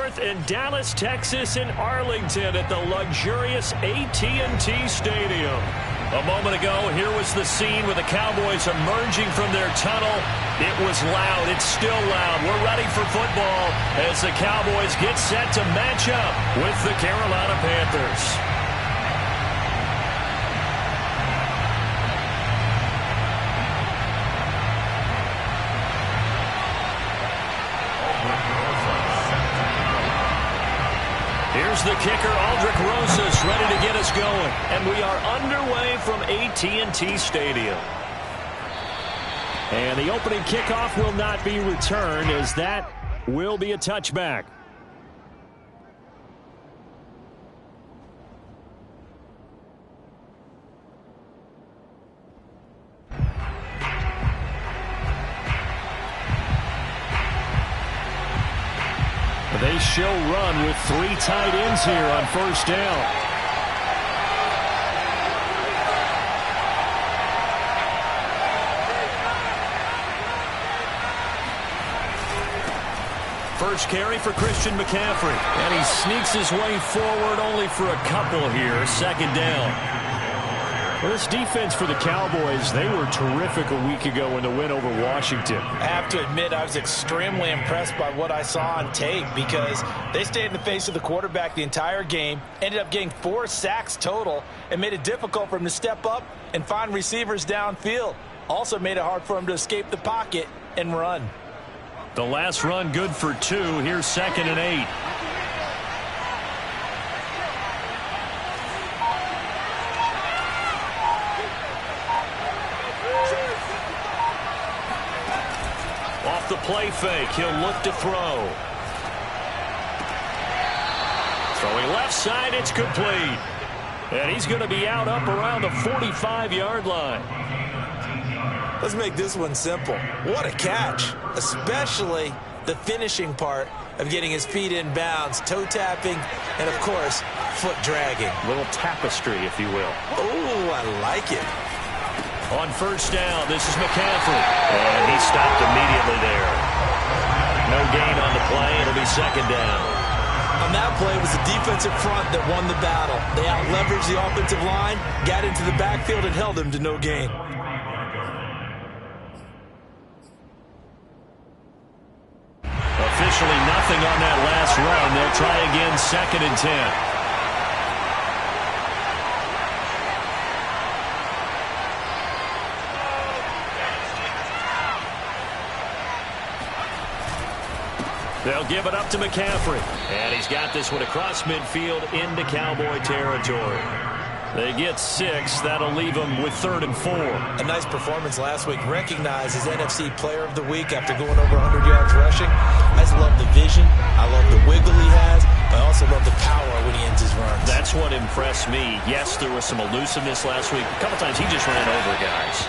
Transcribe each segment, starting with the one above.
4th in Dallas, Texas, in Arlington at the luxurious AT&T Stadium. A moment ago, here was the scene with the Cowboys emerging from their tunnel. It was loud. It's still loud. We're ready for football as the Cowboys get set to match up with the Carolina Panthers. Here's the kicker, Aldrich Rosas, ready to get us going. And we are underway from AT&T Stadium. And the opening kickoff will not be returned, as that will be a touchback. They show run with 3 tight ends here on first down. First carry for Christian McCaffrey. And he sneaks his way forward only for a couple here. Second down. Well, this defense for the Cowboys, they were terrific a week ago in the win over Washington. I have to admit, I was extremely impressed by what I saw on tape because they stayed in the face of the quarterback the entire game, ended up getting 4 sacks total, and made it difficult for him to step up and find receivers downfield. Also made it hard for him to escape the pocket and run. The last run good for 2. Here's 2nd and 8. Off the play fake, he'll look to throw. Throwing left side, it's complete. And he's going to be out up around the 45-yard line. Let's make this one simple. What a catch, especially the finishing part of getting his feet in bounds, toe tapping, and of course, foot dragging. Little tapestry, if you will. Oh, I like it. On first down, this is McCaffrey. And he stopped immediately there. No gain on the play. It'll be 2nd down. On that play, it was the defensive front that won the battle. They out-leveraged the offensive line, got into the backfield, and held him to no gain. Officially nothing on that last run. They'll try again, 2nd and 10. They'll give it up to McCaffrey. And he's got this one across midfield into Cowboy territory. They get 6. That'll leave them with 3rd and 4. A nice performance last week. Recognized as NFC Player of the Week after going over 100 yards rushing. I just love the vision. I love the wiggle he has. But I also love the power when he ends his runs. That's what impressed me. Yes, there was some elusiveness last week. A couple times he just ran over guys.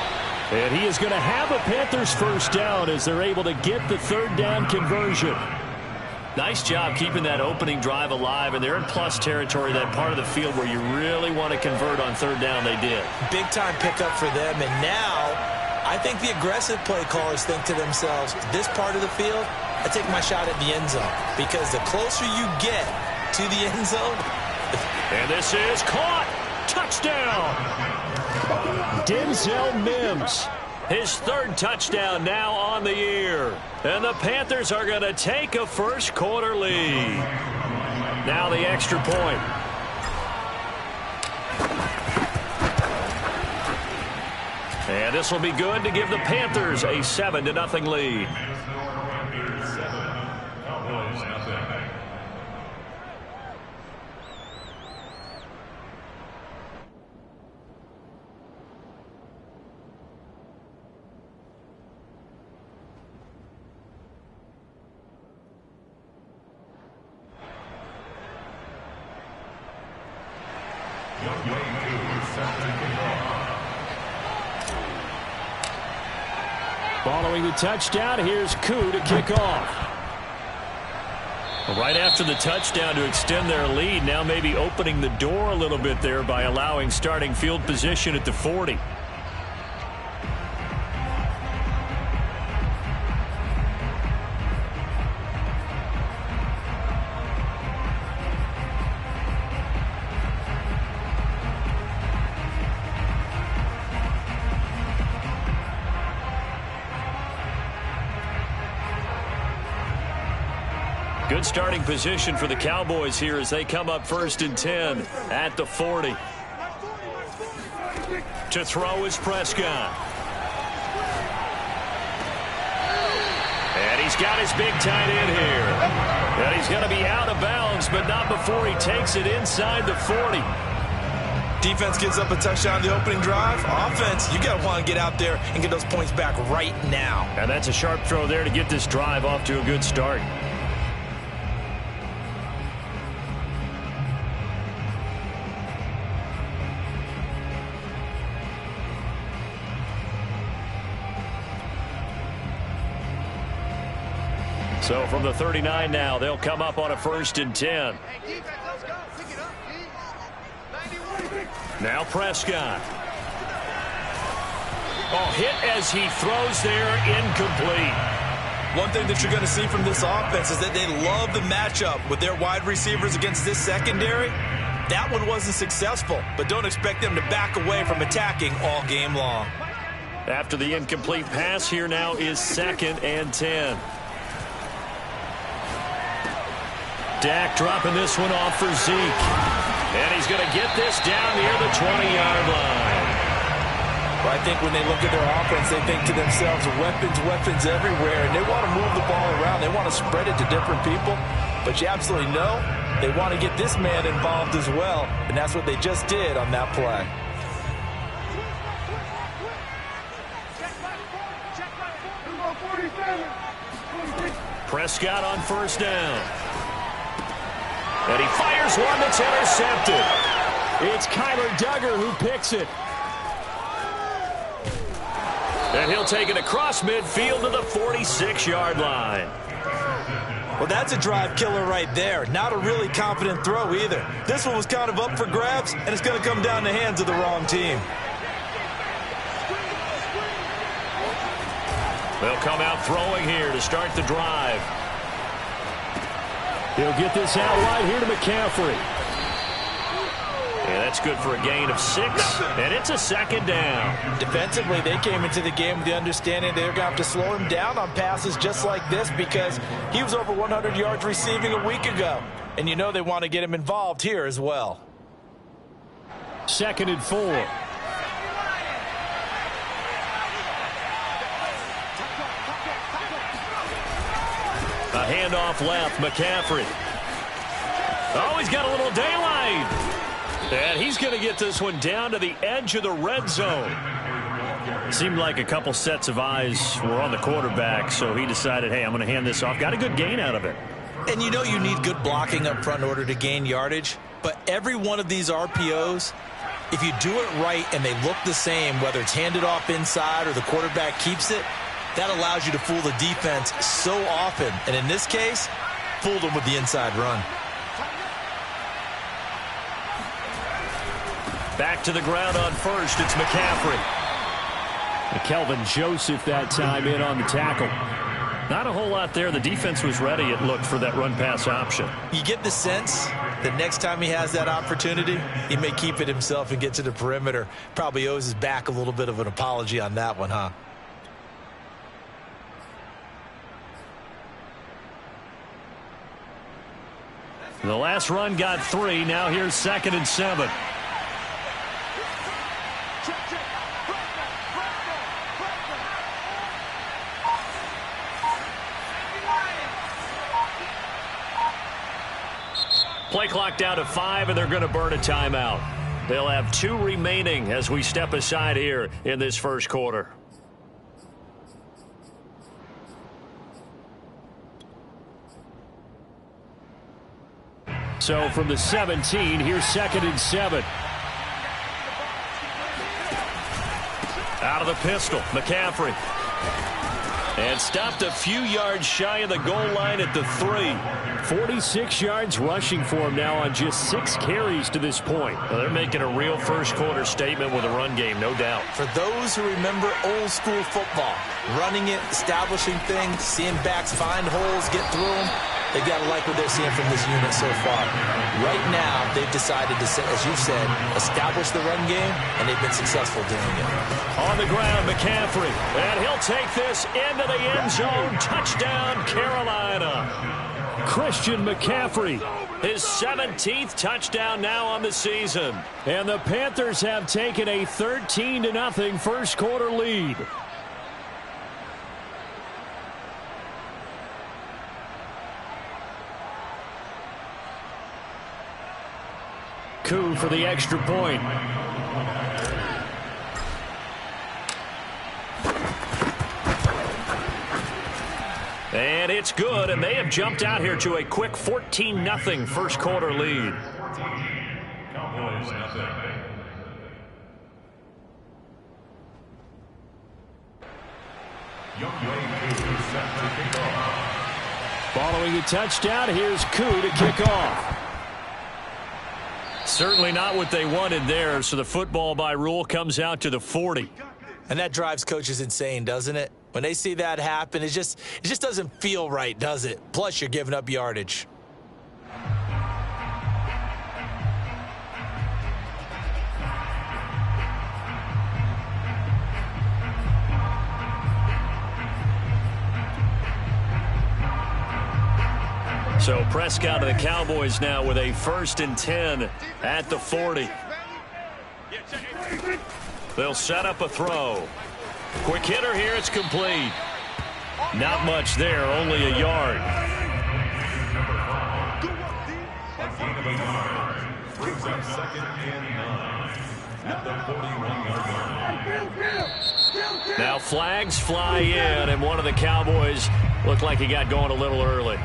And he is going to have a Panthers first down as they're able to get the 3rd down conversion. Nice job keeping that opening drive alive, and they're in plus territory, that part of the field where you really want to convert on 3rd down. They did. Big-time pickup for them, and now I think the aggressive play callers think to themselves, this part of the field, I take my shot at the end zone, because the closer you get to the end zone. And this is caught. Touchdown. Denzel Mims. His 3rd touchdown now on the year. And the Panthers are going to take a first-quarter lead. Now the extra point. And this will be good to give the Panthers a 7-0 lead. Following the touchdown, here's Koo to kick off. Right after the touchdown to extend their lead, now maybe opening the door a little bit there by allowing starting field position at the 40. Good starting position for the Cowboys here as they come up 1st and 10 at the 40. To throw is Prescott. And he's got his big tight end here. And he's going to be out of bounds, but not before he takes it inside the 40. Defense gives up a touchdown the opening drive. Offense, you got to want to get out there and get those points back right now. And that's a sharp throw there to get this drive off to a good start. So from the 39 now, they'll come up on a 1st and 10. Now Prescott. Oh, hit as he throws there, incomplete. One thing that you're going to see from this offense is that they love the matchup with their wide receivers against this secondary. That one wasn't successful, but don't expect them to back away from attacking all game long. After the incomplete pass, here now is 2nd and 10. Dak dropping this one off for Zeke. And he's going to get this down near the 20-yard line. Well, I think when they look at their offense, they think to themselves, weapons everywhere, and they want to move the ball around. They want to spread it to different people. But you absolutely know they want to get this man involved as well, and that's what they just did on that play. Prescott on 1st down. And he fires one that's intercepted. It's Kyler Duggar who picks it. And he'll take it across midfield to the 46-yard line. Well, that's a drive killer right there. Not a really confident throw either. This one was kind of up for grabs, and it's going to come down the hands of the wrong team. They'll come out throwing here to start the drive. He'll get this out wide here to McCaffrey. Yeah, that's good for a gain of 6, and it's a 2nd down. Defensively, they came into the game with the understanding they're going to have to slow him down on passes just like this because he was over 100 yards receiving a week ago. And you know they want to get him involved here as well. 2nd and 4. A handoff left, McCaffrey. Oh, he's got a little daylight. And he's going to get this one down to the edge of the red zone. Seemed like a couple sets of eyes were on the quarterback, so he decided, hey, I'm going to hand this off. Got a good gain out of it. And you know you need good blocking up front in order to gain yardage, but every one of these RPOs, if you do it right and they look the same, whether it's handed off inside or the quarterback keeps it, that allows you to fool the defense so often. And in this case, fooled them with the inside run. Back to the ground on 1st. It's McCaffrey. Kelvin Joseph that time in on the tackle. Not a whole lot there. The defense was ready, it looked, for that run-pass option. You get the sense that next time he has that opportunity, he may keep it himself and get to the perimeter. Probably owes his back a little bit of an apology on that one, huh? The last run got 3. Now here's 2nd and 7. Play clock down to 5, and they're going to burn a timeout. They'll have 2 remaining as we step aside here in this first quarter. So from the 17, here's 2nd and 7. Out of the pistol, McCaffrey. And stopped a few yards shy of the goal line at the 3. 46 yards rushing for him now on just 6 carries to this point. Well, they're making a real first quarter statement with a run game, no doubt. For those who remember old school football, running it, establishing things, seeing backs find holes, get through them, they've got to like what they're seeing from this unit so far. Right now, they've decided to, as you said, establish the run game, and they've been successful doing it. On the ground, McCaffrey, and he'll take this into the end zone. Touchdown, Carolina. Christian McCaffrey. His 17th touchdown now on the season. And the Panthers have taken a 13-0 first quarter lead. Coup for the extra point. And it's good, and they have jumped out here to a quick 14-0 first quarter lead. Following a touchdown, here's Coup to kick off. Certainly not what they wanted there, so the football by rule comes out to the 40. And that drives coaches insane, doesn't it? When they see that happen, it just doesn't feel right, does it? Plus, you're giving up yardage. So Prescott of the Cowboys now with a 1st and 10 at the 40. They'll set up a throw. Quick hitter here, it's complete. Not much there, only a yard. Now flags fly in, and one of the Cowboys looked like he got going a little early.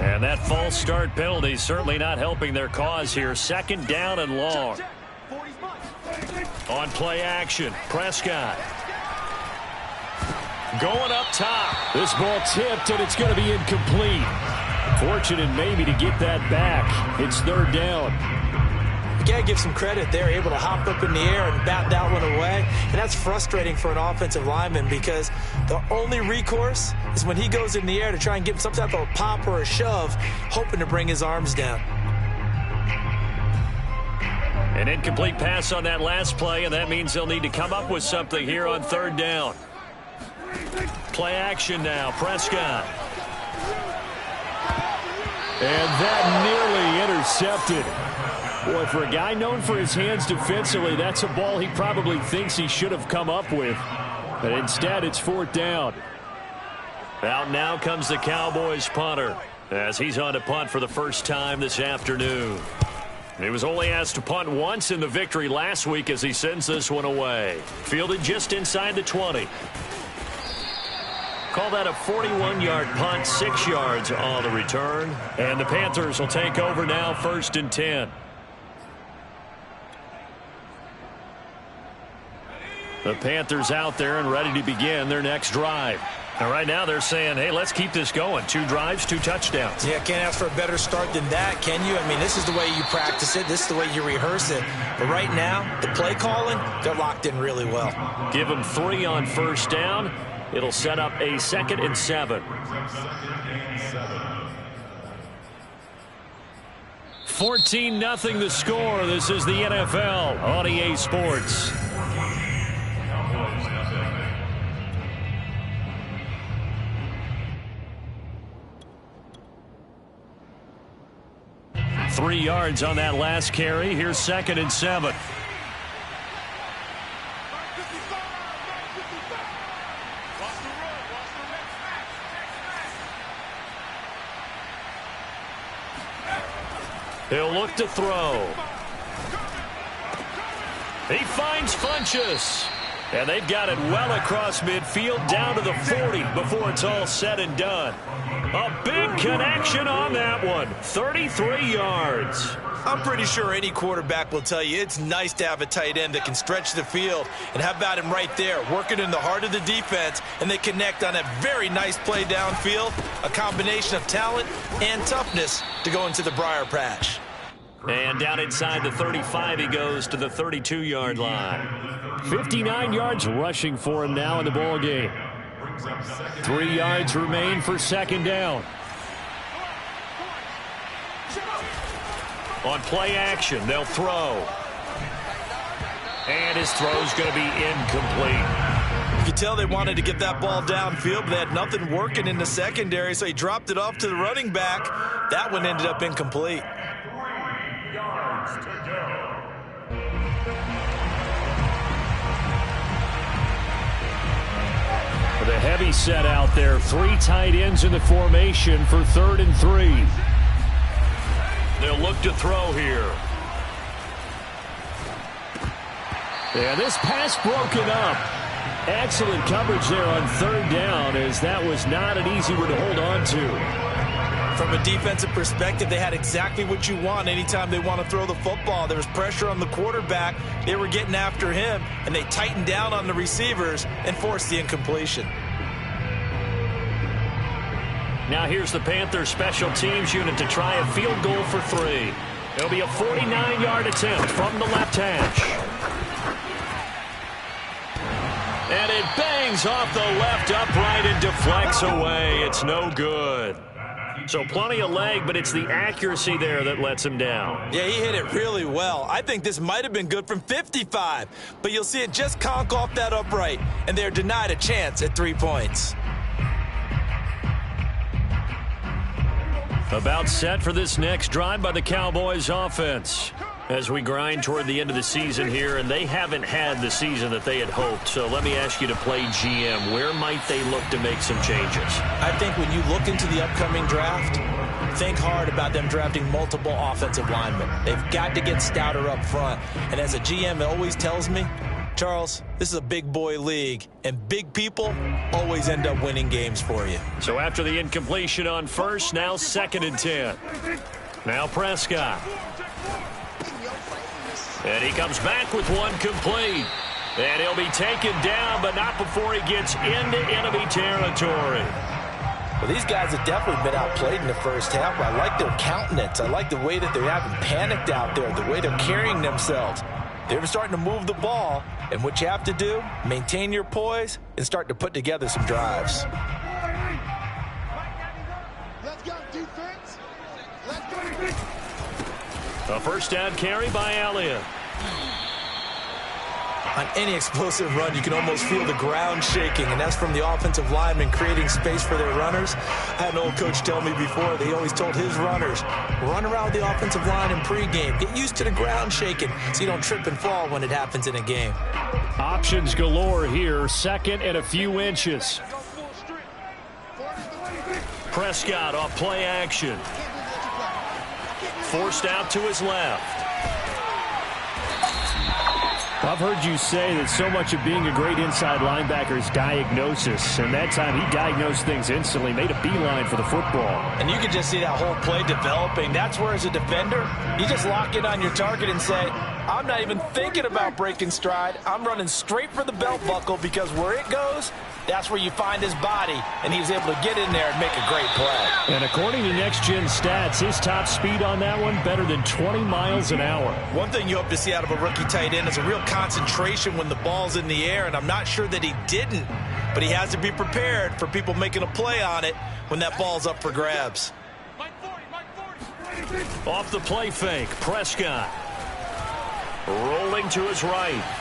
And that false start penalty certainly not helping their cause here. 2nd down and long. On play action, Prescott. Going up top. This ball tipped, and it's going to be incomplete. Fortunate maybe to get that back. It's 3rd down. You got to give some credit. They're able to hop up in the air and bat that one away. And that's frustrating for an offensive lineman because the only recourse is when he goes in the air to try and get some type of a pop or a shove, hoping to bring his arms down. An incomplete pass on that last play, and that means they'll need to come up with something here on 3rd down. Play action now, Prescott. And that nearly intercepted. Boy, for a guy known for his hands defensively, that's a ball he probably thinks he should have come up with. But instead, it's 4th down. Out now comes the Cowboys punter as he's on to punt for the first time this afternoon. He was only asked to punt once in the victory last week as he sends this one away. Fielded just inside the 20. Call that a 41-yard punt, 6 yards on the return. And the Panthers will take over now, 1st and 10. The Panthers out there and ready to begin their next drive. And right now they're saying, hey, let's keep this going. 2 drives, 2 touchdowns. Yeah, can't ask for a better start than that, can you? I mean, this is the way you practice it. This is the way you rehearse it. But right now, the play calling, they're locked in really well. Give them 3 on 1st down. It'll set up a 2nd and 7. 14-0 the score. This is the NFL on EA Sports. Three yards on that last carry. Here's 2nd and 7. He'll look to throw. He finds Funchess. And they've got it well across midfield down to the 40 before it's all said and done. A big connection on that one. 33 yards. I'm pretty sure any quarterback will tell you it's nice to have a tight end that can stretch the field. And how about him right there, working in the heart of the defense, and they connect on a very nice play downfield, a combination of talent and toughness to go into the briar patch. And down inside the 35, he goes to the 32-yard line. 59 yards rushing for him now in the ball game. 3 yards remain for second down. On play action, they'll throw. And his throw's going to be incomplete. You could tell they wanted to get that ball downfield, but they had nothing working in the secondary, so he dropped it off to the running back. That one ended up incomplete. The heavy set out there. 3 tight ends in the formation for 3rd and 3. They'll look to throw here. Yeah, this pass broken up. Excellent coverage there on 3rd down, as that was not an easy one to hold on to. From a defensive perspective, they had exactly what you want anytime they want to throw the football. There was pressure on the quarterback. They were getting after him, and they tightened down on the receivers and forced the incompletion. Now here's the Panthers special teams unit to try a field goal for 3. It'll be a 49-yard attempt from the left hash. And it bangs off the left upright and deflects away. It's no good. So plenty of leg, but it's the accuracy there that lets him down. Yeah, he hit it really well. I think this might have been good from 55, but you'll see it just conk off that upright, and they're denied a chance at 3 points. About set for this next drive by the Cowboys offense. As we grind toward the end of the season here, and they haven't had the season that they had hoped. So let me ask you to play GM. Where might they look to make some changes? I think when you look into the upcoming draft, think hard about them drafting multiple offensive linemen. They've got to get stouter up front. And as a GM, it always tells me, Charles, this is a big boy league, and big people always end up winning games for you. So after the incompletion on first, now 2nd and 10. Now Prescott. And he comes back with one complete. And he'll be taken down, but not before he gets into enemy territory. Well, these guys have definitely been outplayed in the first half. I like their countenance. I like the way that they haven't panicked out there, the way they're carrying themselves. They're starting to move the ball, and what you have to do, maintain your poise and start to put together some drives. Let's go, defense. Let's go, defense. A first down carry by Elliott. On any explosive run, you can almost feel the ground shaking, and that's from the offensive linemen creating space for their runners. I had an old coach tell me before, they always told his runners, run around the offensive line in pregame. Get used to the ground shaking so you don't trip and fall when it happens in a game. Options galore here. 2nd and a few inches. Prescott off play action. Forced out to his left. I've heard you say that so much of being a great inside linebacker is diagnosis, and that time he diagnosed things instantly, made a beeline for the football. And you can just see that whole play developing. That's where, as a defender, you just lock in on your target and say, I'm not even thinking about breaking stride. I'm running straight for the belt buckle, because where it goes, that's where you find his body, and he was able to get in there and make a great play. And according to Next Gen Stats, his top speed on that one better than 20 miles an hour. One thing you hope to see out of a rookie tight end is a real concentration when the ball's in the air, and I'm not sure that he didn't, but he has to be prepared for people making a play on it when that ball's up for grabs. Off the play fake, Prescott. Rolling to his right.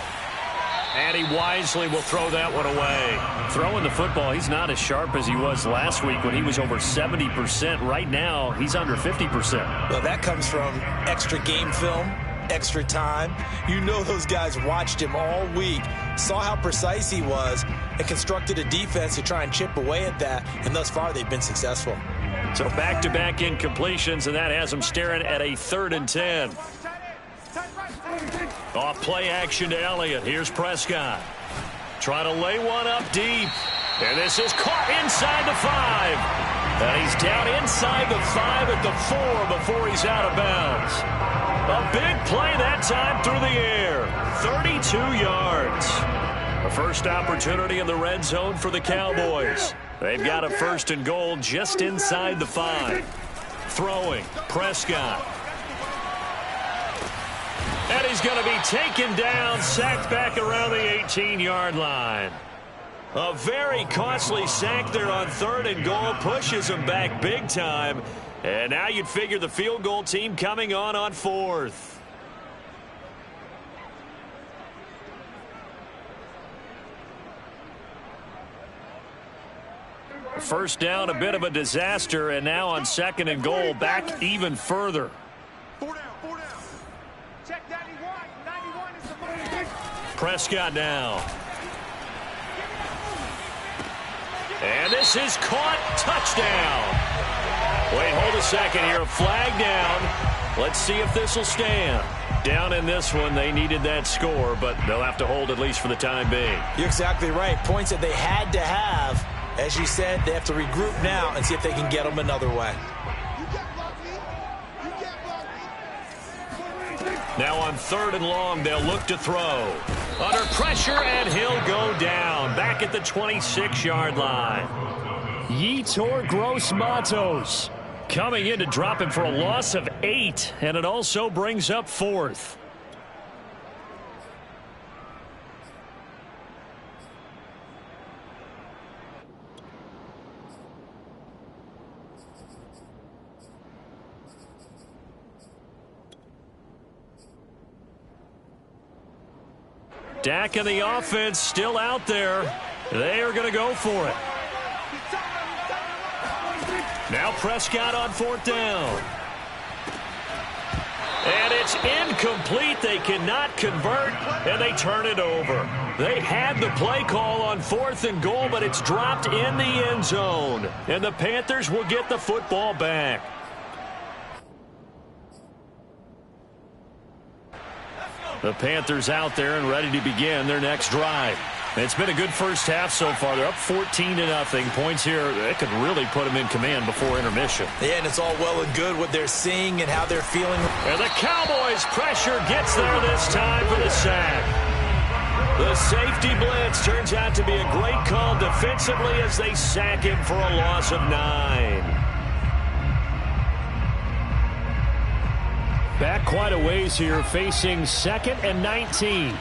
And he wisely will throw that one away. Throwing the football, he's not as sharp as he was last week when he was over 70%. Right now, he's under 50%. Well, that comes from extra game film, extra time. You know those guys watched him all week, saw how precise he was, and constructed a defense to try and chip away at that. And thus far, they've been successful. So back-to-back incompletions, and that has him staring at a 3rd and 10. Off play action to Elliott. Here's Prescott. Trying to lay one up deep. And this is caught inside the 5. And he's down inside the 5 at the 4 before he's out of bounds. A big play that time through the air. 32 yards. A first opportunity in the red zone for the Cowboys. They've got a 1st and goal just inside the 5. Throwing, Prescott. And he's going to be taken down, sacked back around the 18-yard line. A very costly sack there on 3rd and goal, pushes him back big time. And now you'd figure the field goal team coming on 4th. First down, a bit of a disaster, and now on 2nd and goal, back even further. 4 down, 4 down. Check 91. 91 is the ball. Prescott now. And this is caught. Touchdown. Wait, hold a second here. Flag down. Let's see if this will stand. Down in this one, they needed that score, but they'll have to hold at least for the time being. You're exactly right. Points that they had to have. As you said, they have to regroup now and see if they can get them another way. Now on 3rd and long, they'll look to throw. Under pressure, and he'll go down. Back at the 26-yard line. Yetur Gross-Matos coming in to drop him for a loss of 8, and it also brings up 4th. Dak and the offense still out there. They are going to go for it. Now Prescott on 4th down. And it's incomplete. They cannot convert, and they turn it over. They had the play call on 4th and goal, but it's dropped in the end zone. And the Panthers will get the football back. The Panthers out there and ready to begin their next drive. It's been a good first half so far. They're up 14-0. Points here, that could really put them in command before intermission. Yeah, and it's all well and good what they're seeing and how they're feeling. And the Cowboys' pressure gets there this time for the sack. The safety blitz turns out to be a great call defensively as they sack him for a loss of 9. Back quite a ways here, facing 2nd and 19.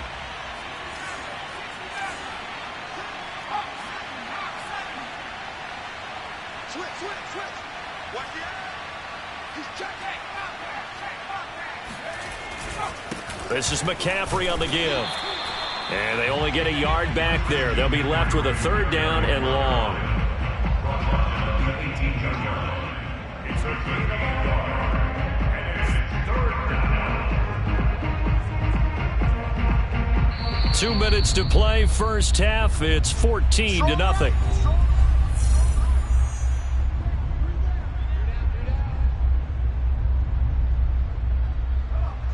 This is McCaffrey on the give. And they only get a yard back there. They'll be left with a 3rd down and long. It's a gain of a yard. And it's 3rd down. 2 minutes to play, first half. It's 14-0.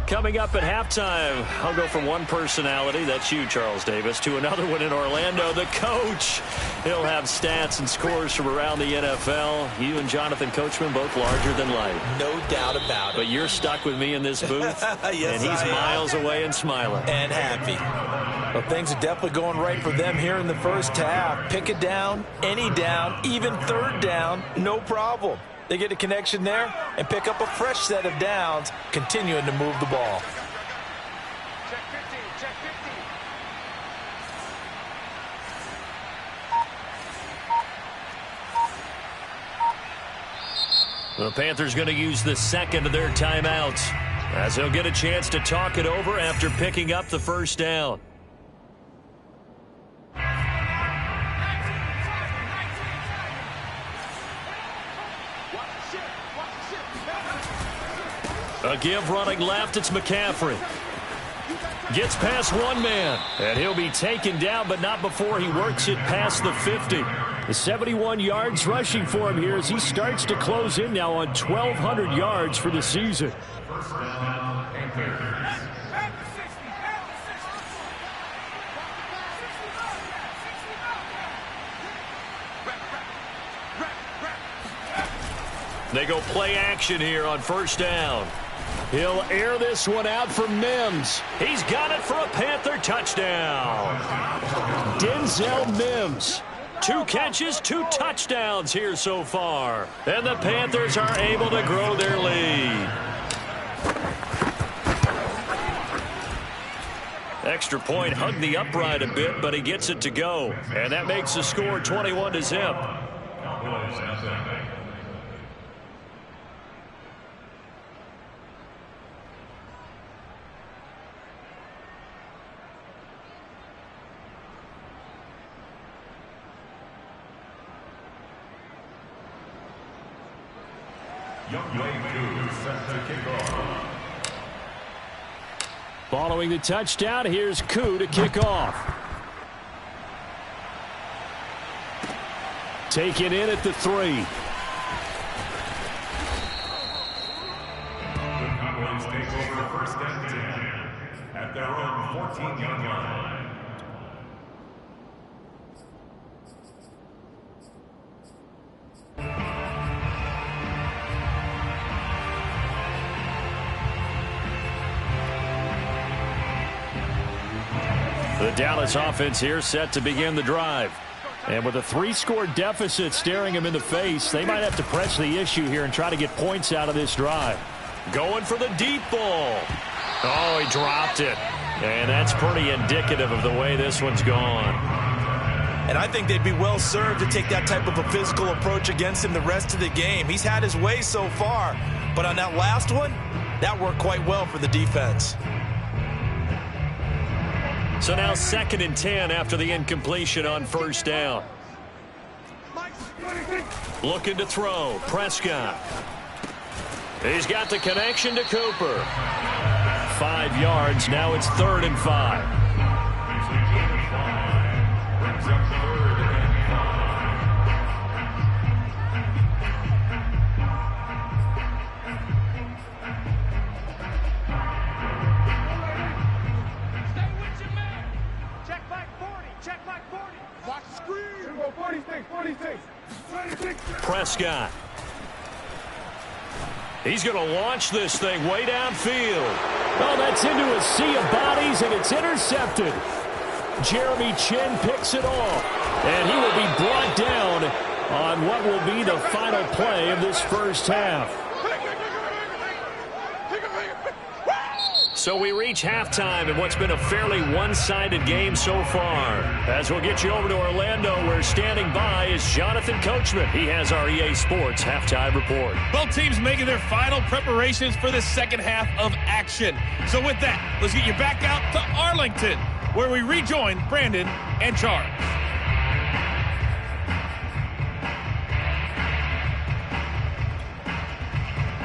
Coming up at halftime, I'll go from one personality, that's you, Charles Davis, to another one in Orlando, the coach. He'll have stats and scores from around the NFL. You and Jonathan Coachman, both larger than life. No doubt about it. But you're stuck with me in this booth, yes, and he's miles away and smiling. And happy. Well, things are definitely going right for them here in the first half. Pick it down, any down, even 3rd down, no problem. They get a connection there and pick up a fresh set of downs, continuing to move the ball. Check 15, check 15. The Panthers going to use the second of their timeouts as they'll get a chance to talk it over after picking up the first down. A give running left, it's McCaffrey. Gets past one man, and he'll be taken down, but not before he works it past the 50. The 71 yards rushing for him here as he starts to close in now on 1,200 yards for the season. They go play action here on first down. He'll air this one out for Mims. He's got it for a Panther touchdown. Denzel Mims. 2 catches, 2 touchdowns here so far. And the Panthers are able to grow their lead. Extra point hugged the upright a bit, but he gets it to go. And that makes the score 21-0. Following the touchdown, here's Koo to kick off. Taken in at the 3. The Cowboys take over first and 10 at their own 14-yard line. The Dallas offense here set to begin the drive. And with a 3-score deficit staring him in the face, they might have to press the issue here and try to get points out of this drive. Going for the deep ball. Oh, he dropped it. And that's pretty indicative of the way this one's gone. And I think they'd be well served to take that type of a physical approach against him the rest of the game. He's had his way so far, but on that last one, that worked quite well for the defense. So now 2nd and 10 after the incompletion on first down. Looking to throw. Prescott. He's got the connection to Cooper. 5 yards. Now it's 3rd and 5. Prescott. He's going to launch this thing way downfield. Oh, that's into a sea of bodies, and it's intercepted. Jeremy Chin picks it off, and he will be brought down on what will be the final play of this first half. So we reach halftime in what's been a fairly one-sided game so far. As we'll get you over to Orlando, where standing by is Jonathan Coachman. He has our EA Sports halftime report. Both teams making their final preparations for the second half of action. So with that, let's get you back out to Arlington, where we rejoin Brandon and Charles.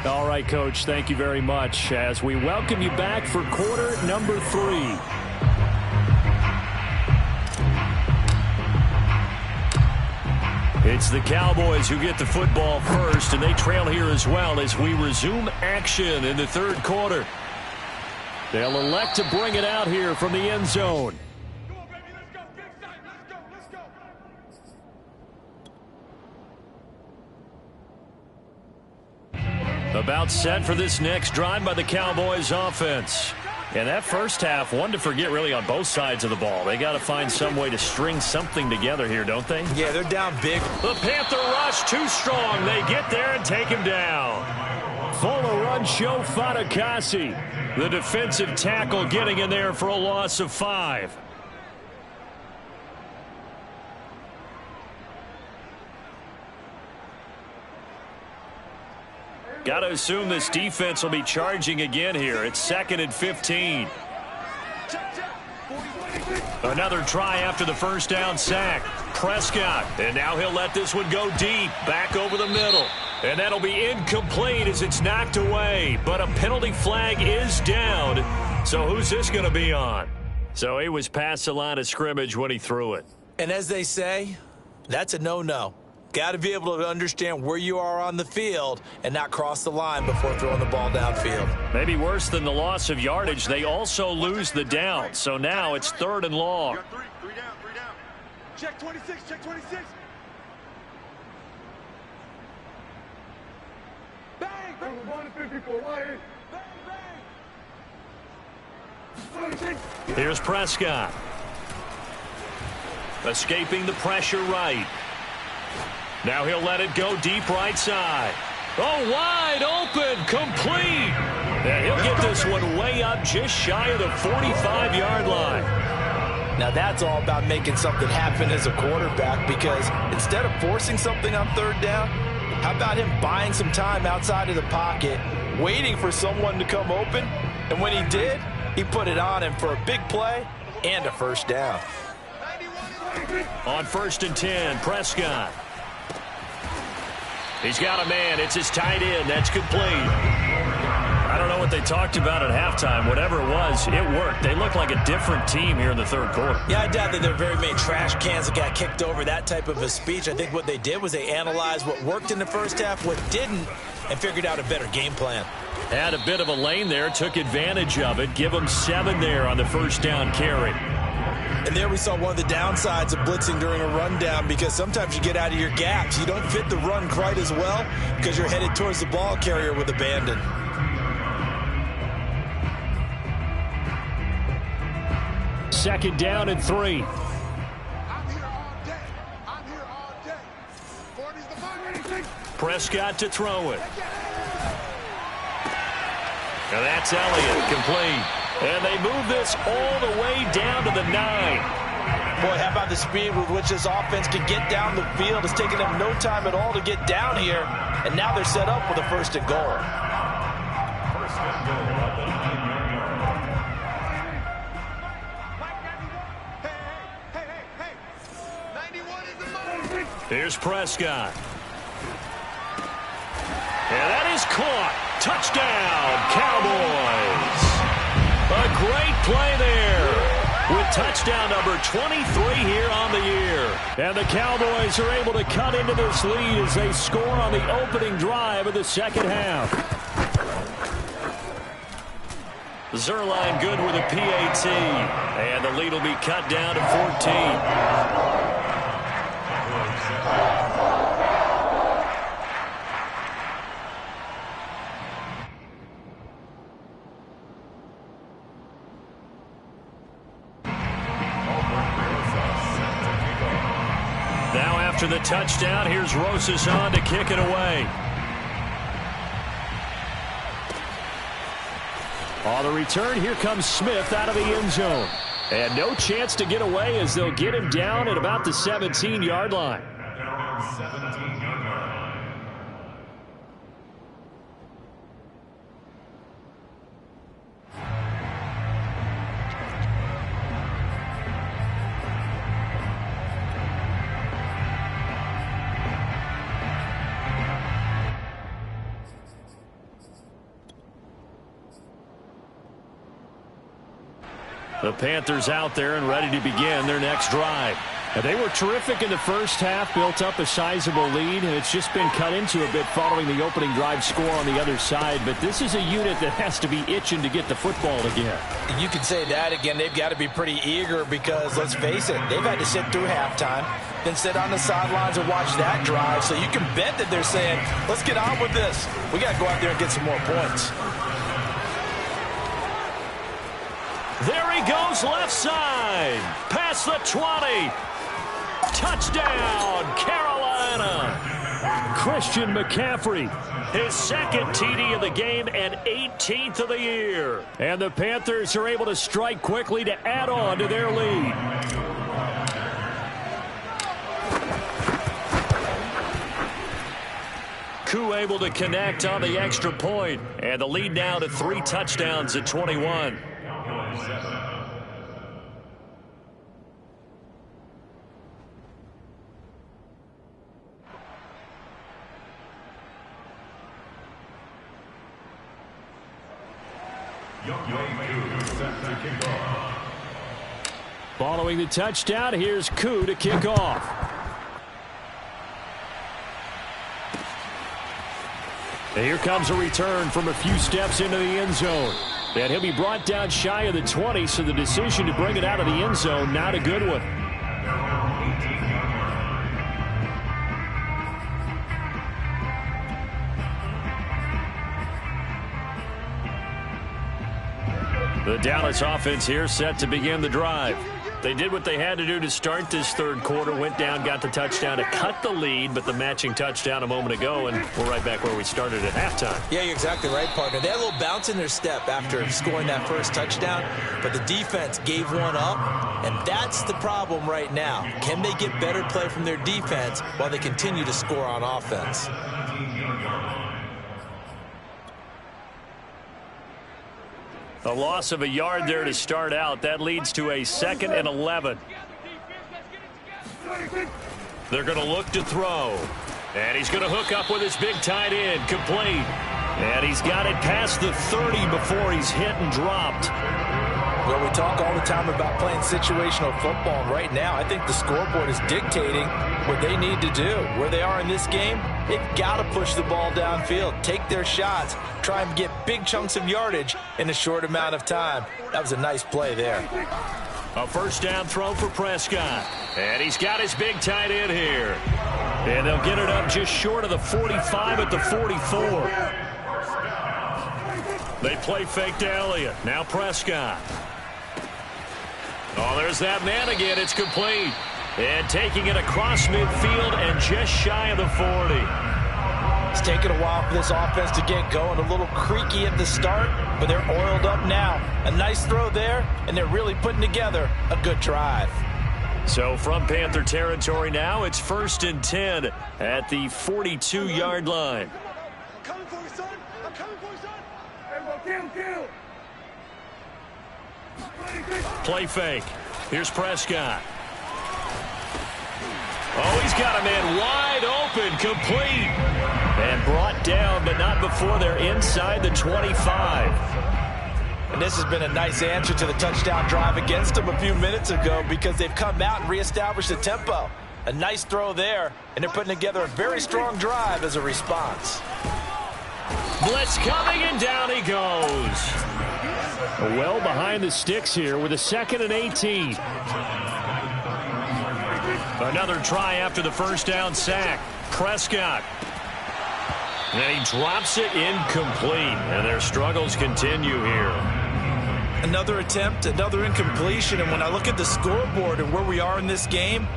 All right, Coach, thank you very much as we welcome you back for quarter number 3. It's the Cowboys who get the football first, and they trail here as well as we resume action in the 3rd quarter. They'll elect to bring it out here from the end zone. About set for this next drive by the Cowboys offense. And that first half, one to forget really on both sides of the ball. They got to find some way to string something together here, don't they? Yeah, they're down big. The Panther rush too strong. They get there and take him down. Fuller run show Fatukasi. The defensive tackle getting in there for a loss of 5. Got to assume this defense will be charging again here. It's 2nd and 15. Another try after the first down sack. Prescott, and now he'll let this one go deep, back over the middle. And that'll be incomplete as it's knocked away. But a penalty flag is down. So who's this going to be on? So he was past the line of scrimmage when he threw it. And as they say, that's a no-no. Got to be able to understand where you are on the field and not cross the line before throwing the ball downfield. Maybe worse than the loss of yardage, they also lose the down. So now it's 3rd and long. Three down. Check 26, check 26. Bang! Bang! 154, bang, bang. Here's Prescott. Escaping the pressure right. Now he'll let it go deep right side. Oh, wide open, complete. And he'll get this one way up just shy of the 45-yard line. Now that's all about making something happen as a quarterback, because instead of forcing something on third down, how about him buying some time outside of the pocket, waiting for someone to come open, and when he did, he put it on him for a big play and a first down. On 1st and 10, Prescott. He's got a man. It's his tight end. That's complete. I don't know what they talked about at halftime. Whatever it was, it worked. They look like a different team here in the third quarter. Yeah, I doubt that there are very many trash cans that got kicked over, that type of a speech. I think what they did was they analyzed what worked in the first half, what didn't, and figured out a better game plan. Had a bit of a lane there, took advantage of it. Give them 7 there on the first down carry. And there we saw one of the downsides of blitzing during a rundown, because sometimes you get out of your gaps. You don't fit the run quite as well because you're headed towards the ball carrier with abandon. Second down and 3. I'm here all day. I'm here all day. 40's the money. Prescott to throw it. Now that's Elliott, complete. And they move this all the way down to the 9. Boy, how about the speed with which this offense can get down the field? It's taken them no time at all to get down here, and now they're set up with a 1st and goal. First and goal at the 9-yard line. Hey. 91 is the money. Here's Prescott. And that is caught. Touchdown, Cowboys. A great play there with touchdown number 23 here on the year. And the Cowboys are able to cut into this lead as they score on the opening drive of the second half. Zerline good with a PAT. And the lead will be cut down to 14. After the touchdown, here's Rosas on to kick it away. On the return, here comes Smith out of the end zone. And no chance to get away as they'll get him down at about the 17-yard line. At their own 17-yard line. The Panthers out there and ready to begin their next drive. And they were terrific in the first half, built up a sizable lead, and it's just been cut into a bit following the opening drive score on the other side. But this is a unit that has to be itching to get the football again. You can say that again. They've got to be pretty eager because, let's face it, they've had to sit through halftime, then sit on the sidelines and watch that drive. So you can bet that they're saying, let's get on with this. We got to go out there and get some more points. There he goes left side. Past the 20. Touchdown, Carolina. Christian McCaffrey, his second TD of the game and 18th of the year. And the Panthers are able to strike quickly to add on to their lead. Koo able to connect on the extra point. And the lead now to 3 touchdowns at 21. Following the touchdown, here's Koo to kick off. And here comes a return from a few steps into the end zone. And he'll be brought down shy of the 20, so the decision to bring it out of the end zone, not a good one. The Dallas offense here set to begin the drive. They did what they had to do to start this third quarter, went down, got the touchdown to cut the lead, but the matching touchdown a moment ago, and we're right back where we started at halftime. Yeah, you're exactly right, partner. They had a little bounce in their step after scoring that first touchdown, but the defense gave one up, and that's the problem right now. Can they get better play from their defense while they continue to score on offense? A loss of a yard there to start out. That leads to a 2nd and 11. They're going to look to throw. And he's going to hook up with his big tight end. Complete. And he's got it past the 30 before he's hit and dropped. Well, we talk all the time about playing situational football. And right now, I think the scoreboard is dictating what they need to do. Where they are in this game, they've got to push the ball downfield, take their shots, try and get big chunks of yardage in a short amount of time. That was a nice play there. A first down throw for Prescott. And he's got his big tight end here. And they'll get it up just short of the 45 at the 44. They play fake to Elliott. Now Prescott. Oh, there's that man again. It's complete. And taking it across midfield and just shy of the 40. It's taken a while for this offense to get going. A little creaky at the start, but they're oiled up now. A nice throw there, and they're really putting together a good drive. So from Panther territory now, it's 1st and 10 at the 42-yard line. I'm coming for you, son. I'm coming for you, son. Kill. Play fake. Here's Prescott. Oh, he's got a man wide open, complete. And brought down, but not before they're inside the 25. And this has been a nice answer to the touchdown drive against them a few minutes ago because they've come out and reestablished the tempo. A nice throw there, and they're putting together a very strong drive as a response. Blitz coming, and down he goes. Well behind the sticks here with a 2nd and 18. Another try after the first down sack. Prescott. And he drops it incomplete. And their struggles continue here. Another attempt, another incompletion. And when I look at the scoreboard and where we are in this game,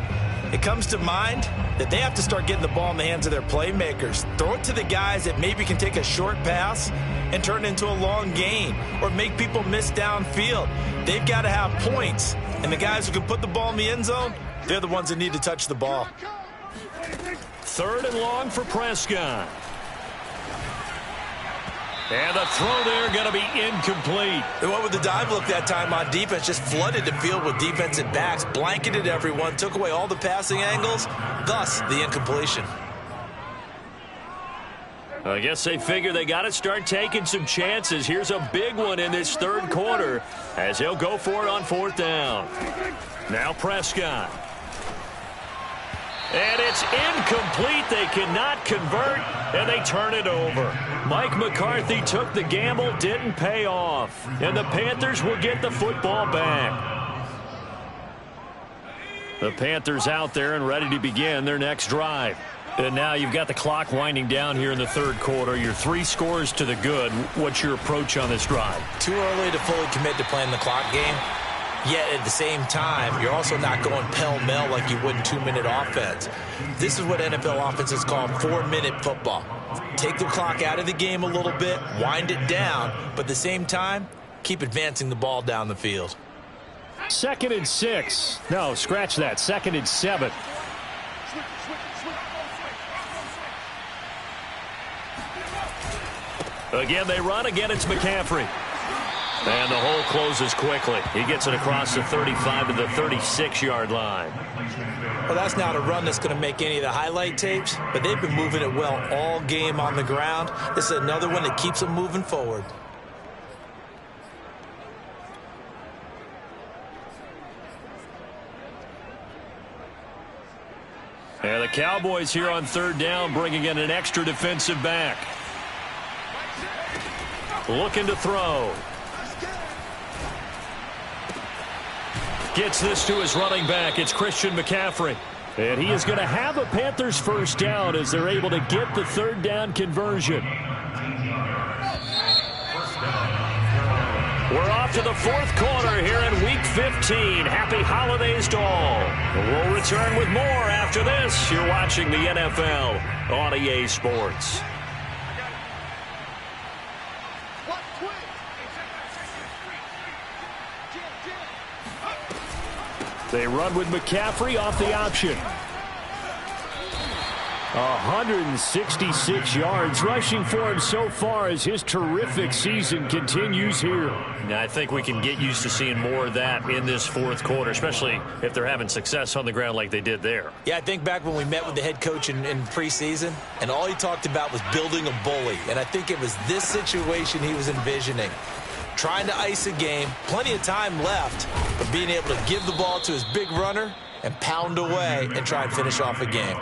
it comes to mind that they have to start getting the ball in the hands of their playmakers. Throw it to the guys that maybe can take a short pass and turn it into a long gain or make people miss downfield. They've got to have points. And the guys who can put the ball in the end zone, they're the ones that need to touch the ball. 3rd and long for Prescott. And the throw there going to be incomplete. And what would the dive look that time on defense? Just flooded the field with defensive backs, blanketed everyone, took away all the passing angles, thus the incompletion. I guess they figure they got to start taking some chances. Here's a big one in this third quarter as he'll go for it on 4th down. Now Prescott. And it's incomplete. They cannot convert, and they turn it over. Mike McCarthy took the gamble, didn't pay off. And the Panthers will get the football back. The Panthers out there and ready to begin their next drive. And now you've got the clock winding down here in the third quarter. You're 3 scores to the good. What's your approach on this drive? Too early to fully commit to playing the clock game. Yet at the same time, you're also not going pell-mell like you would in 2-minute offense. This is what NFL offenses call 4-minute football. Take the clock out of the game a little bit, wind it down, but at the same time, keep advancing the ball down the field. 2nd and 6. No, scratch that. 2nd and 7. Again, they run. Again, it's McCaffrey. And the hole closes quickly. He gets it across the 35 to the 36-yard line. Well, that's not a run that's going to make any of the highlight tapes, but they've been moving it well all game on the ground. This is another one that keeps them moving forward. And the Cowboys here on 3rd down bringing in an extra defensive back. Looking to throw. Gets this to his running back. It's Christian McCaffrey. And he is going to have a Panthers first down as they're able to get the 3rd down conversion. We're off to the fourth quarter here in Week 15. Happy holidays to all. We'll return with more after this. You're watching the NFL on EA Sports. They run with McCaffrey off the option. 166 yards rushing for him so far as his terrific season continues here. Now, I think we can get used to seeing more of that in this fourth quarter, especially if they're having success on the ground like they did there. Yeah, I think back when we met with the head coach in preseason, and all he talked about was building a bully. And I think it was this situation he was envisioning. Trying to ice a game, plenty of time left, but being able to give the ball to his big runner and pound away and try and finish off a game.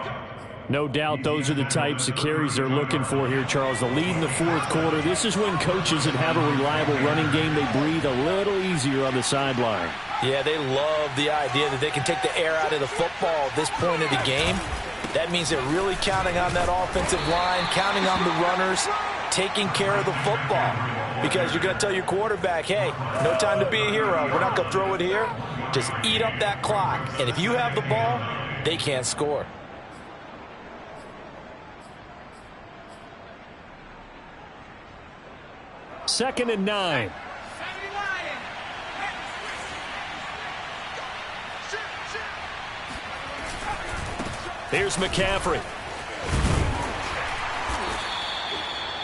No doubt those are the types of carries they're looking for here, Charles. The lead in the fourth quarter. This is when coaches that have a reliable running game, they breathe a little easier on the sideline. Yeah, they love the idea that they can take the air out of the football at this point of the game. That means they're really counting on that offensive line, counting on the runners, taking care of the football. Because you're going to tell your quarterback, hey, no time to be a hero. We're not going to throw it here. Just eat up that clock. And if you have the ball, they can't score. Second and 9. Here's McCaffrey.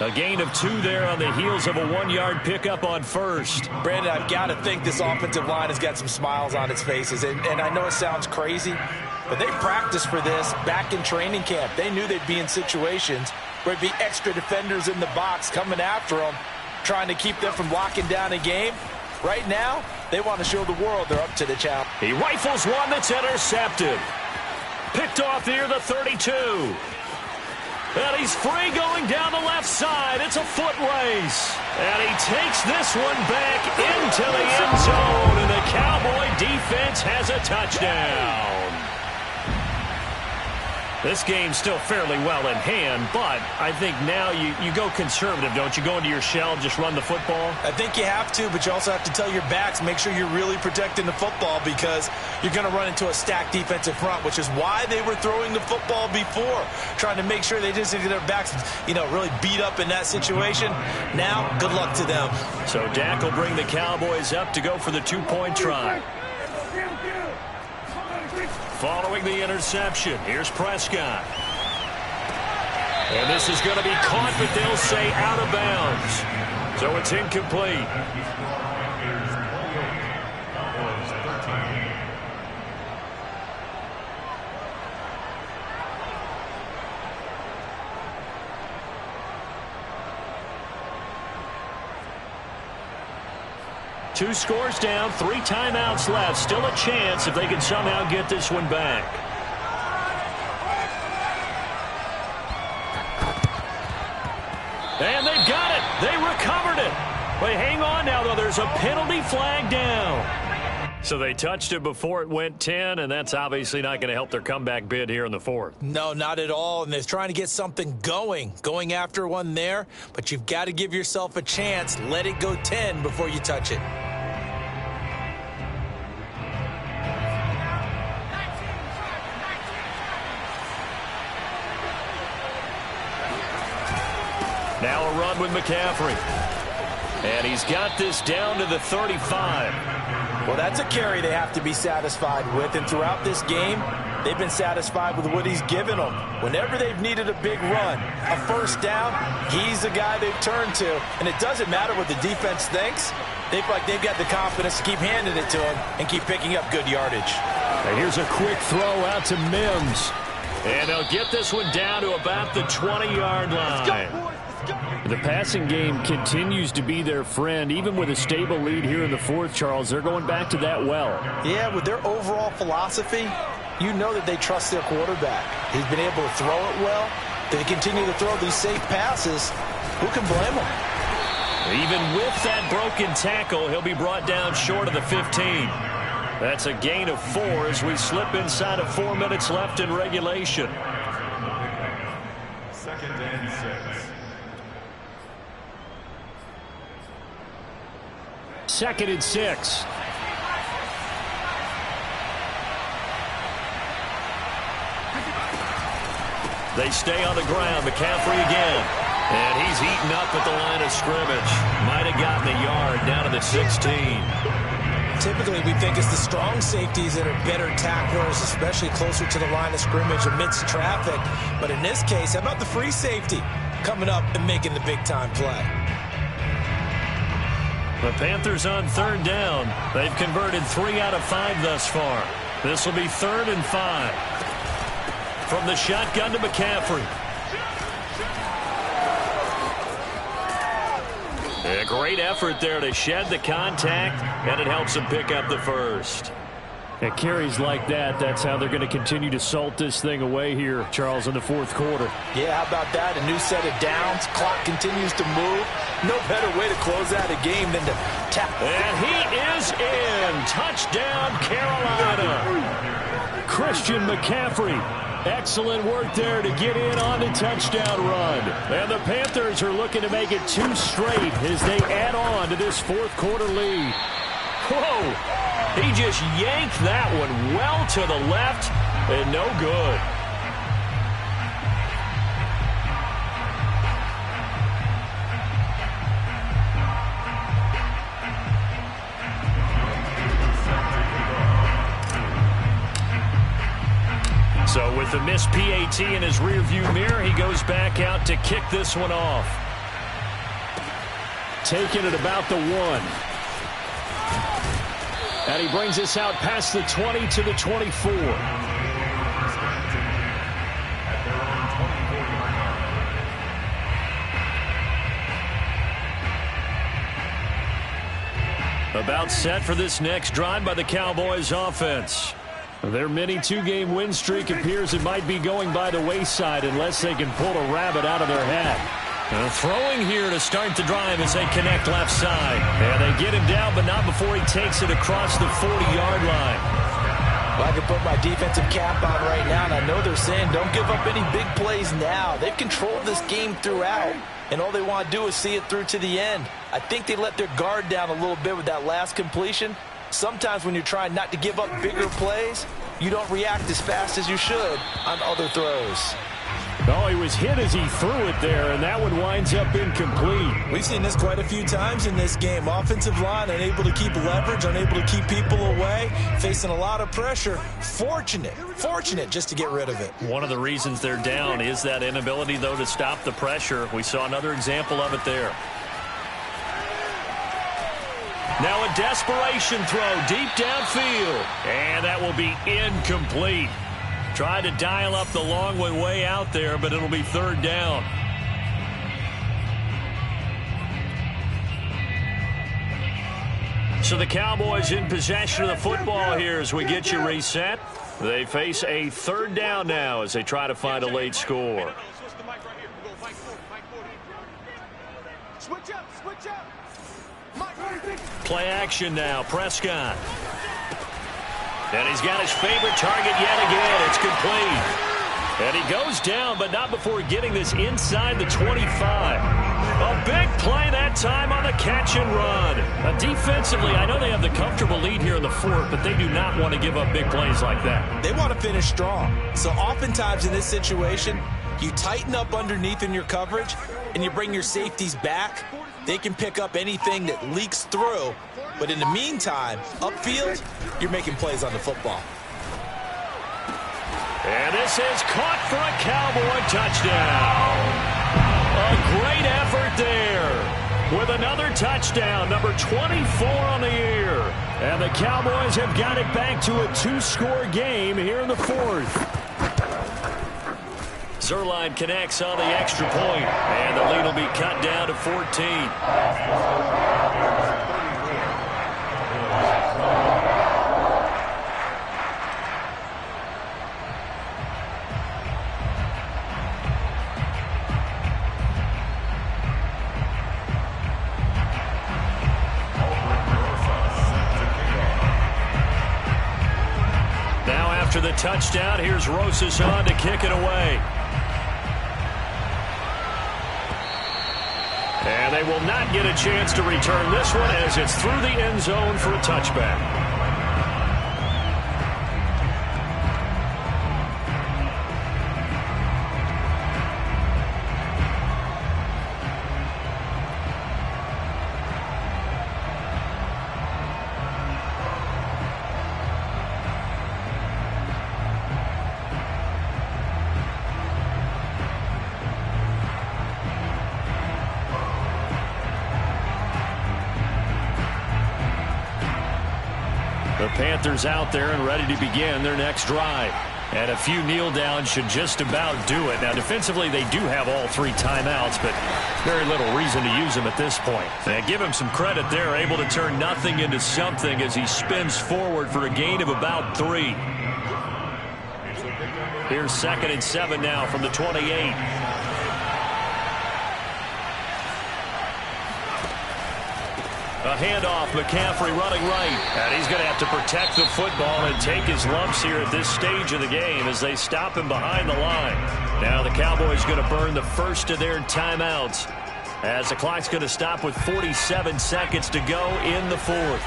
A gain of 2 there on the heels of a 1-yard pickup on first. Brandon, I've got to think this offensive line has got some smiles on its faces. And I know it sounds crazy, but they practiced for this back in training camp. They knew they'd be in situations where it'd be extra defenders in the box coming after them, trying to keep them from locking down a game. Right now, they want to show the world they're up to the challenge. He rifles one that's intercepted. Picked off near the 32. And he's free going down the left side. It's a foot race. And he takes this one back into the end zone. And the Cowboy defense has a touchdown. This game's still fairly well in hand, but I think now you go conservative, don't you? Go into your shell and just run the football? I think you have to, but you also have to tell your backs, make sure you're really protecting the football because you're going to run into a stacked defensive front, which is why they were throwing the football before, trying to make sure they just get their backs, really beat up in that situation. Now, good luck to them. So Dak will bring the Cowboys up to go for the 2-point try. Following the interception, here's Prescott. And this is going to be caught, but they'll say out of bounds. So it's incomplete. Two scores down, 3 timeouts left. Still a chance if they can somehow get this one back. And they've got it. They recovered it. But hang on now, though. There's a penalty flag down. So they touched it before it went 10, and that's obviously not going to help their comeback bid here in the fourth. No, not at all. And they're trying to get something going after one there. But you've got to give yourself a chance. Let it go 10 before you touch it. Now a run with McCaffrey. And he's got this down to the 35. Well, that's a carry they have to be satisfied with. And throughout this game, they've been satisfied with what he's given them. Whenever they've needed a big run, a first down, he's the guy they've turned to. And it doesn't matter what the defense thinks. They feel like they've got the confidence to keep handing it to him and keep picking up good yardage. And here's a quick throw out to Mims. And they'll get this one down to about the 20-yard line. The passing game continues to be their friend. Even with a stable lead here in the fourth, Charles, they're going back to that well. Yeah, with their overall philosophy, you know that they trust their quarterback. He's been able to throw it well. They continue to throw these safe passes. Who can blame them? Even with that broken tackle, he'll be brought down short of the 15. That's a gain of 4 as we slip inside of 4 minutes left in regulation. Second and 6. 2nd and 6. They stay on the ground. McCaffrey again. And he's eaten up at the line of scrimmage. Might have gotten a yard down to the 16. Typically, we think it's the strong safeties that are better tacklers, especially closer to the line of scrimmage amidst traffic. But in this case, how about the free safety coming up and making the big-time play? The Panthers on 3rd down. They've converted 3 out of 5 thus far. This will be 3rd and 5. From the shotgun to McCaffrey. A great effort there to shed the contact, and it helps him pick up the first. At carries like that, that's how they're going to continue to salt this thing away here, Charles, in the 4th quarter. Yeah, how about that? A new set of downs. Clock continues to move. No better way to close out a game than to tap. And he is in. Touchdown, Carolina. Christian McCaffrey. Excellent work there to get in on the touchdown run. And the Panthers are looking to make it 2 straight as they add on to this 4th quarter lead. Whoa! He just yanked that one well to the left and no good. So with the missed PAT in his rearview mirror, he goes back out to kick this one off. Taking it about the 1. And he brings us out past the 20 to the 24. About set for this next drive by the Cowboys offense. Their mini 2-game win streak appears it might be going by the wayside unless they can pull a rabbit out of their hat. Throwing here to start the drive as they connect left side. And they get him down, but not before he takes it across the 40-yard line. Well, I can put my defensive cap on right now, and I know they're saying don't give up any big plays now. They've controlled this game throughout, and all they want to do is see it through to the end. I think they let their guard down a little bit with that last completion. Sometimes when you're trying not to give up bigger plays, you don't react as fast as you should on other throws. Oh, he was hit as he threw it there, and that one winds up incomplete. We've seen this quite a few times in this game. Offensive line unable to keep leverage, unable to keep people away, facing a lot of pressure. Fortunate just to get rid of it. One of the reasons they're down is that inability, though, to stop the pressure. We saw another example of it there. Now a desperation throw deep downfield. And that will be incomplete. Tried to dial up the long one way out there, but it'll be 3rd down. So the Cowboys in possession of the football here as we get you reset. They face a 3rd down now as they try to find a late score. Switch up. Play action now. Prescott. And he's got his favorite target yet again. It's complete. And he goes down, but not before getting this inside the 25. A big play that time on the catch and run. Defensively, I know they have the comfortable lead here in the 4th, but they do not want to give up big plays like that. They want to finish strong. So oftentimes in this situation, you tighten up underneath in your coverage, and you bring your safeties back. They can pick up anything that leaks through. But in the meantime, upfield, you're making plays on the football. And this is caught for a Cowboy touchdown. A great effort there with another touchdown, number 24 on the year. And the Cowboys have got it back to a 2-score game here in the 4th. Zerline connects on the extra point, and the lead will be cut down to 14. Now after the touchdown, here's Rosas on to kick it away. And they will not get a chance to return this one as it's through the end zone for a touchback. The Panthers out there and ready to begin their next drive. And a few kneel downs should just about do it. Now, defensively, they do have all 3 timeouts, but very little reason to use them at this point. And give him some credit there, able to turn nothing into something as he spins forward for a gain of about 3. Here's 2nd and 7 now from the 28. A handoff, McCaffrey running right. And he's going to have to protect the football and take his lumps here at this stage of the game as they stop him behind the line. Now the Cowboys going to burn the first of their timeouts as the clock's going to stop with 47 seconds to go in the 4th.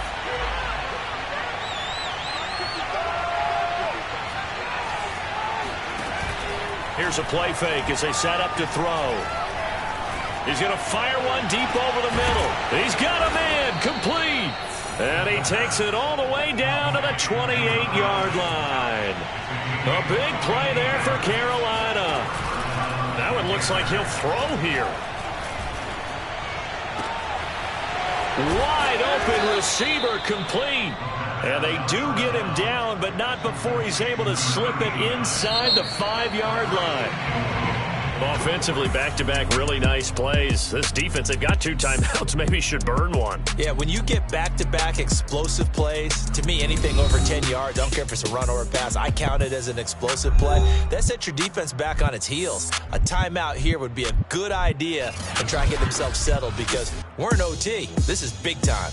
Here's a play fake as they set up to throw. He's going to fire one deep over the middle. He's got a man complete. And he takes it all the way down to the 28-yard line. A big play there for Carolina. That one looks like he'll throw here. Wide open receiver complete. And they do get him down, but not before he's able to slip it inside the 5-yard line. Offensively, back-to-back really nice plays. This defense, they've got 2 timeouts, maybe should burn one. Yeah, when you get back-to-back explosive plays, to me, anything over 10 yards, I don't care if it's a run or a pass, I count it as an explosive play. That sets your defense back on its heels. A timeout here would be a good idea and try and get themselves settled because we're in OT. This is big time.